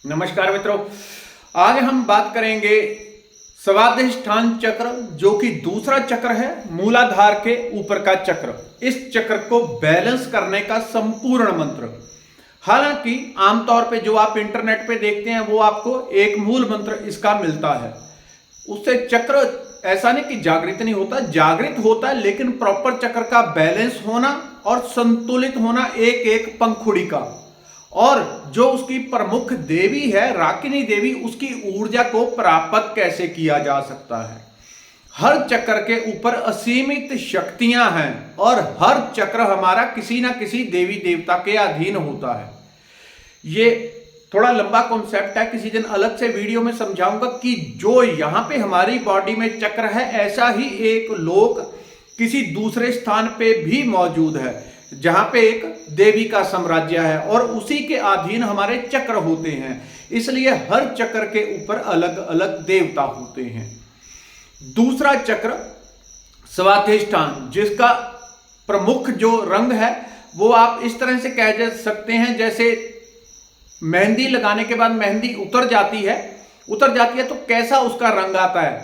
नमस्कार मित्रों, आज हम बात करेंगे स्वाधिष्ठान चक्र, जो कि दूसरा चक्र है मूलाधार के ऊपर का चक्र। इस चक्र को बैलेंस करने का संपूर्ण मंत्र। हालांकि आमतौर पे जो आप इंटरनेट पे देखते हैं वो आपको एक मूल मंत्र इसका मिलता है। उससे चक्र ऐसा नहीं कि जागृत नहीं होता, जागृत होता है, लेकिन प्रॉपर चक्र का बैलेंस होना और संतुलित होना एक एक पंखुड़ी का। और जो उसकी प्रमुख देवी है राकिनी देवी, उसकी ऊर्जा को प्राप्त कैसे किया जा सकता है। हर चक्र के ऊपर असीमित शक्तियां हैं और हर चक्र हमारा किसी ना किसी देवी देवता के अधीन होता है। ये थोड़ा लंबा कॉन्सेप्ट है, किसी दिन अलग से वीडियो में समझाऊंगा कि जो यहां पे हमारी बॉडी में चक्र है, ऐसा ही एक लोक किसी दूसरे स्थान पे भी मौजूद है जहां पे एक देवी का साम्राज्य है और उसी के अधीन हमारे चक्र होते हैं। इसलिए हर चक्र के ऊपर अलग अलग देवता होते हैं। दूसरा चक्र स्वाधिष्ठान, जिसका प्रमुख जो रंग है वो आप इस तरह से कह सकते हैं, जैसे मेहंदी लगाने के बाद मेहंदी उतर जाती है तो कैसा उसका रंग आता है,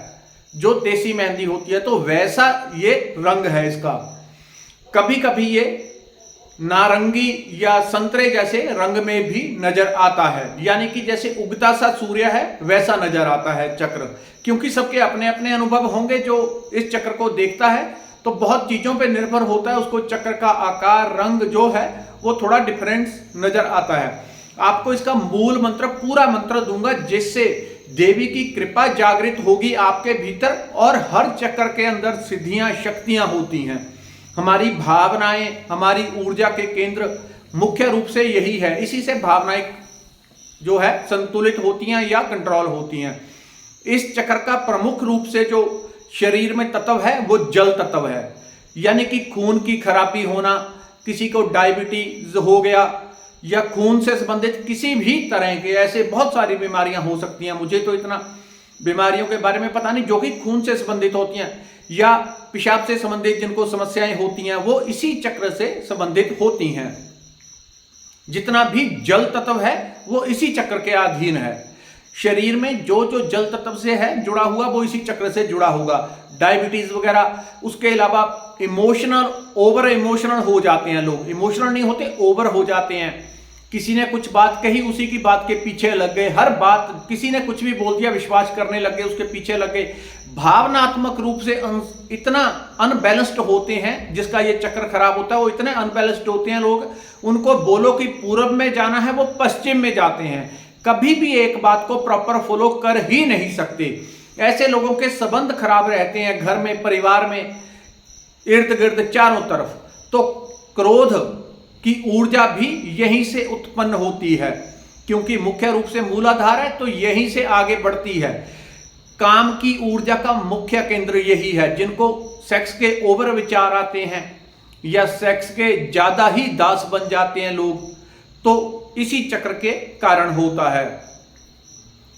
जो देसी मेहंदी होती है, तो वैसा ये रंग है इसका। कभी कभी ये नारंगी या संतरे जैसे रंग में भी नजर आता है, यानी कि जैसे उगता सा सूर्य है वैसा नजर आता है चक्र। क्योंकि सबके अपने अपने अनुभव होंगे, जो इस चक्र को देखता है तो बहुत चीजों पे निर्भर होता है, उसको चक्र का आकार रंग जो है वो थोड़ा डिफरेंस नजर आता है। आपको इसका मूल मंत्र, पूरा मंत्र दूंगा, जिससे देवी की कृपा जागृत होगी आपके भीतर और हर चक्र के अंदर सिद्धियां शक्तियां होती हैं। हमारी भावनाएं, हमारी ऊर्जा के केंद्र मुख्य रूप से यही है। इसी से भावनाएं जो है संतुलित होती हैं या कंट्रोल होती हैं। इस चक्र का प्रमुख रूप से जो शरीर में तत्व है वो जल तत्व है, यानी कि खून की खराबी होना, किसी को डायबिटीज हो गया या खून से संबंधित किसी भी तरह के ऐसे बहुत सारी बीमारियां हो सकती हैं। मुझे तो इतना बीमारियों के बारे में पता नहीं जो कि खून से संबंधित होती हैं या पेशाब से संबंधित जिनको समस्याएं होती हैं, वो इसी चक्र से संबंधित होती हैं। जितना भी जल तत्व है वो इसी चक्र के अधीन है। शरीर में जो जो जल तत्व से है जुड़ा हुआ वो इसी चक्र से जुड़ा होगा। डायबिटीज वगैरह, उसके अलावा इमोशनल, ओवर इमोशनल हो जाते हैं लोग, इमोशनल नहीं होते, ओवर हो जाते हैं। किसी ने कुछ बात कही, उसी की बात के पीछे लग गए, हर बात किसी ने कुछ भी बोल दिया विश्वास करने लग गए, उसके पीछे लग गए। भावनात्मक रूप से इतना अनबैलेंस्ड होते हैं, जिसका ये चक्र खराब होता है, वो इतने अनबैलेंस्ड होते हैं लोग, उनको बोलो कि पूर्व में जाना है वो पश्चिम में जाते हैं, कभी भी एक बात को प्रॉपर फॉलो कर ही नहीं सकते। ऐसे लोगों के संबंध खराब रहते हैं, घर में, परिवार में, इर्द गिर्द चारों तरफ। तो क्रोध की ऊर्जा भी यहीं से उत्पन्न होती है, क्योंकि मुख्य रूप से मूलाधार है तो यहीं से आगे बढ़ती है। काम की ऊर्जा का मुख्य केंद्र यही है। जिनको सेक्स के ओवर विचार आते हैं या सेक्स के ज्यादा ही दास बन जाते हैं लोग, तो इसी चक्र के कारण होता है।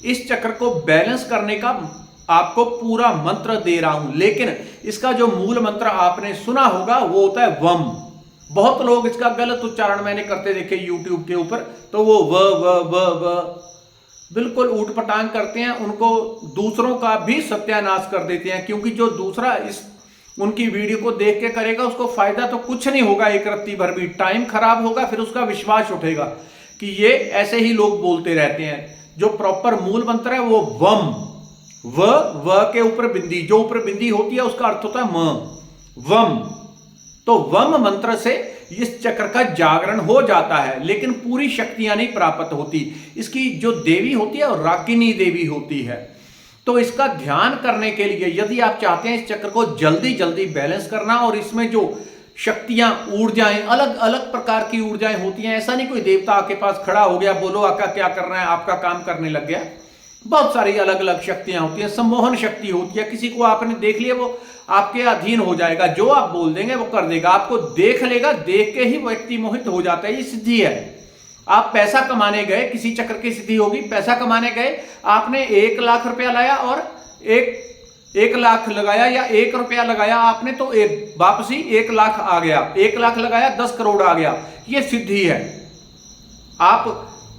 इस चक्र को बैलेंस करने का आपको पूरा मंत्र दे रहा हूं, लेकिन इसका जो मूल मंत्र आपने सुना होगा वो होता है वम। बहुत लोग इसका गलत उच्चारण मैंने करते देखे YouTube के ऊपर, तो वो व बिल्कुल ऊटपटांग करते हैं, उनको दूसरों का भी सत्यानाश कर देते हैं। क्योंकि जो दूसरा इस उनकी वीडियो को देख के करेगा उसको फायदा तो कुछ नहीं होगा, एक रत्ती भर भी टाइम खराब होगा, फिर उसका विश्वास उठेगा कि ये ऐसे ही लोग बोलते रहते हैं। जो प्रॉपर मूल मंत्र है वो वम, व के ऊपर बिंदी, जो ऊपर बिंदी होती है उसका अर्थ होता है म, वम। तो वम मंत्र से इस चक्र का जागरण हो जाता है, लेकिन पूरी शक्तियां नहीं प्राप्त होती। इसकी जो देवी होती है वो राकिनी देवी होती है। तो इसका ध्यान करने के लिए यदि आप चाहते हैं इस चक्र को जल्दी जल्दी बैलेंस करना, और इसमें जो शक्तियां, ऊर्जाएं, अलग अलग प्रकार की ऊर्जाएं होती हैं, ऐसा नहीं कोई देवता आपके पास खड़ा हो गया, बोलो आका क्या करना है, आपका काम करने लग गया। बहुत सारी अलग अलग शक्तियां होती हैं। सम्मोहन शक्ति होती है, किसी को आपने देख लिया वो आपके अधीन हो जाएगा, जो आप बोल देंगे वो कर देगा, आपको देख लेगा, देख के ही व्यक्ति मोहित हो जाता है। ये सिद्धि है। आप पैसा कमाने गए, किसी चक्र की सिद्धि होगी, पैसा कमाने गए, आपने 1 लाख रुपया लाया और 1 लाख लगाया या 1 रुपया लगाया आपने, तो वापसी 1 लाख आ गया, 1 लाख लगाया 10 करोड़ आ गया। ये सिद्धि है। आप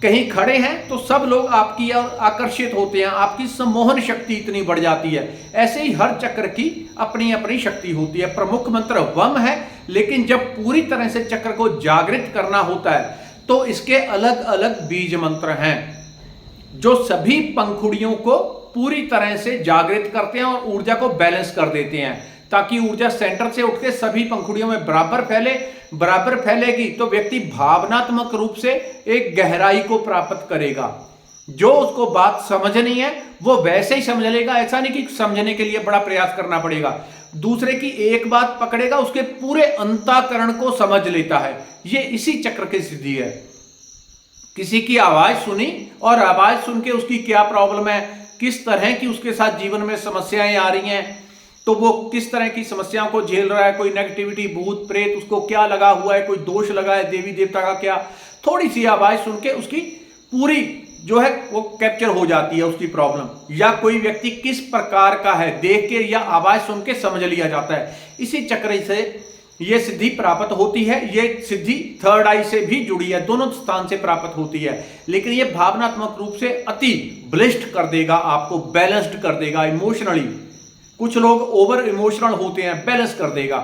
कहीं खड़े हैं तो सब लोग आपकी ओर आकर्षित होते हैं, आपकी सम्मोहन शक्ति इतनी बढ़ जाती है। ऐसे ही हर चक्र की अपनी अपनी शक्ति होती है। प्रमुख मंत्र वम है, लेकिन जब पूरी तरह से चक्र को जागृत करना होता है तो इसके अलग अलग बीज मंत्र हैं जो सभी पंखुड़ियों को पूरी तरह से जागृत करते हैं और ऊर्जा को बैलेंस कर देते हैं, ताकि ऊर्जा सेंटर से उठ के सभी पंखुड़ियों में बराबर फैले। बराबर फैलेगी तो व्यक्ति भावनात्मक रूप से एक गहराई को प्राप्त करेगा। जो उसको बात समझनी है वो वैसे ही समझ लेगा, ऐसा नहीं कि समझने के लिए बड़ा प्रयास करना पड़ेगा। दूसरे की एक बात पकड़ेगा, उसके पूरे अंतःकरण को समझ लेता है। ये इसी चक्र की सिद्धि है। किसी की आवाज सुनी और आवाज सुन के उसकी क्या प्रॉब्लम है, किस तरह की उसके साथ जीवन में समस्याएं आ रही हैं, तो वो किस तरह की समस्याओं को झेल रहा है, कोई नेगेटिविटी, भूत प्रेत उसको क्या लगा हुआ है, कोई दोष लगा है, देवी देवता का क्या, थोड़ी सी आवाज सुन के उसकी पूरी जो है वो कैप्चर हो जाती है उसकी प्रॉब्लम। या कोई व्यक्ति किस प्रकार का है देख के या आवाज सुन के समझ लिया जाता है। इसी चक्र से ये सिद्धि प्राप्त होती है। ये सिद्धि थर्ड आई से भी जुड़ी है, दोनों स्थान से प्राप्त होती है, लेकिन ये भावनात्मक रूप से अति ब्लिस्ट कर देगा, आपको बैलेंस्ड कर देगा इमोशनली। कुछ लोग ओवर इमोशनल होते हैं, बैलेंस कर देगा।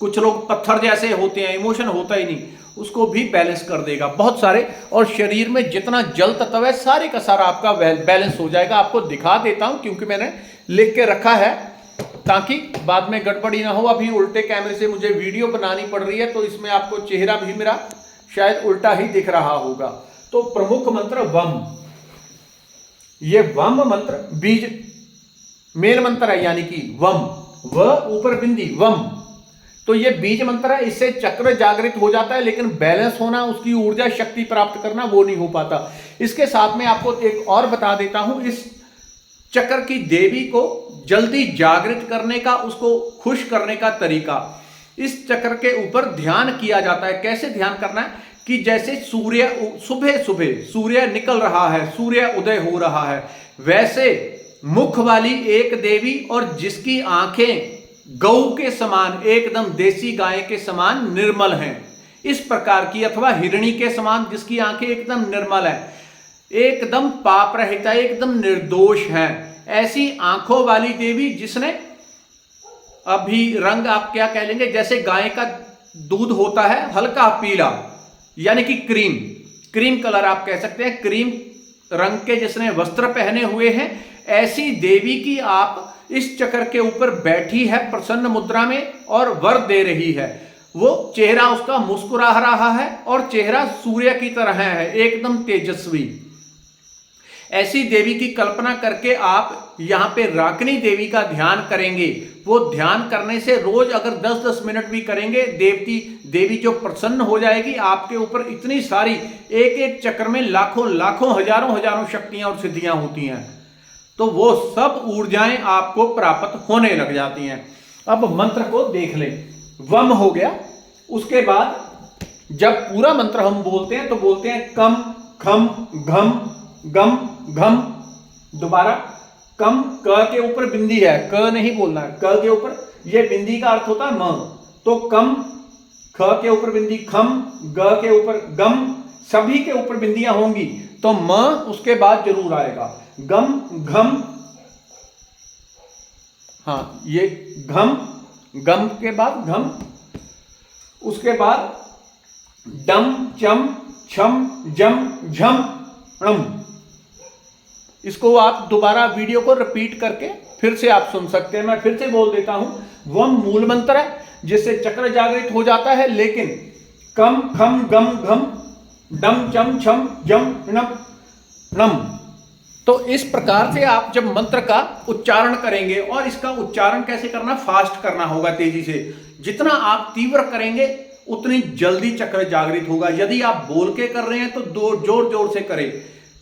कुछ लोग पत्थर जैसे होते हैं, इमोशन होता ही नहीं, उसको भी बैलेंस कर देगा। बहुत सारे, और शरीर में जितना जल तत्व है सारे का सारा आपका बैलेंस हो जाएगा। आपको दिखा देता हूं क्योंकि मैंने लिख के रखा है ताकि बाद में गड़बड़ी ना हो। अभी उल्टे कैमरे से मुझे वीडियो बनानी पड़ रही है तो इसमें आपको चेहरा भी मेरा शायद उल्टा ही दिख रहा होगा। तो प्रमुख मंत्र वम, ये वम मंत्र बीज मेन मंत्र है, यानी कि वम, व ऊपर बिंदी वम, तो ये बीज मंत्र है। इससे चक्र जागृत हो जाता है, लेकिन बैलेंस होना, उसकी ऊर्जा शक्ति प्राप्त करना वो नहीं हो पाता। इसके साथ में आपको एक और बता देता हूं, इस चक्र की देवी को जल्दी जागृत करने का, उसको खुश करने का तरीका। इस चक्र के ऊपर ध्यान किया जाता है। कैसे ध्यान करना है कि जैसे सूर्य सुबह सुबह सूर्य निकल रहा है, सूर्य उदय हो रहा है, वैसे मुख वाली एक देवी और जिसकी आंखें गऊ के समान, एकदम देसी गाय के समान निर्मल हैं, इस प्रकार की, अथवा हिरणी के समान जिसकी आंखें एकदम निर्मल है, एकदम पाप रहित है, एकदम निर्दोष है, ऐसी आंखों वाली देवी जिसने अभी रंग आप क्या कह लेंगे, जैसे गाय का दूध होता है हल्का पीला, यानी कि क्रीम कलर आप कह सकते हैं, क्रीम रंग के जिसने वस्त्र पहने हुए हैं, ऐसी देवी की आप इस चक्र के ऊपर बैठी है प्रसन्न मुद्रा में और वर दे रही है। वो चेहरा उसका मुस्कुरा रहा है और चेहरा सूर्य की तरह है, एकदम तेजस्वी। ऐसी देवी की कल्पना करके आप यहां पे राकिनी देवी का ध्यान करेंगे। वो ध्यान करने से रोज अगर 10-10 मिनट भी करेंगे, देवी जो प्रसन्न हो जाएगी आपके ऊपर। इतनी सारी एक एक चक्र में लाखों लाखों हजारों शक्तियां और सिद्धियां होती हैं, तो वो सब ऊर्जाएं आपको प्राप्त होने लग जाती हैं। अब मंत्र को देख लें। वम हो गया, उसके बाद जब पूरा मंत्र हम बोलते हैं तो बोलते हैं कम खम घम गम घम। दोबारा, कम क के ऊपर बिंदी है, क नहीं बोलना है, क के ऊपर, ये बिंदी का अर्थ होता है म, तो कम, ख के ऊपर बिंदी खम, ग के ऊपर गम, सभी के ऊपर बिंदियां होंगी तो म उसके बाद जरूर आएगा। गम घम, हाँ ये घम, गम के बाद घम, उसके बाद डम चम छम जम झम णम। इसको आप दोबारा वीडियो को रिपीट करके फिर से आप सुन सकते हैं। मैं फिर से बोल देता हूं, वम मूल मंत्र है जिससे चक्र जागृत हो जाता है, लेकिन कम खम गम घम डम चम छम जम णम णम। तो इस प्रकार से आप जब मंत्र का उच्चारण करेंगे, और इसका उच्चारण कैसे करना, फास्ट करना होगा, तेजी से। जितना आप तीव्र करेंगे उतनी जल्दी चक्र जागृत होगा। यदि आप बोल के कर रहे हैं तो जोर जोर से करें,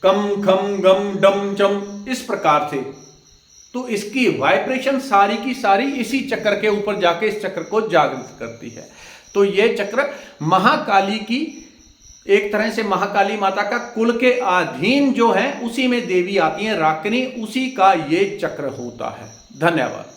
कम खम गम डम चम, इस प्रकार से। तो इसकी वाइब्रेशन सारी की सारी इसी चक्र के ऊपर जाके इस चक्र को जागृत करती है। तो ये चक्र महाकाली की, एक तरह से महाकाली माता का कुल के अधीन जो है उसी में देवी आती है, राकिनी, उसी का ये चक्र होता है। धन्यवाद।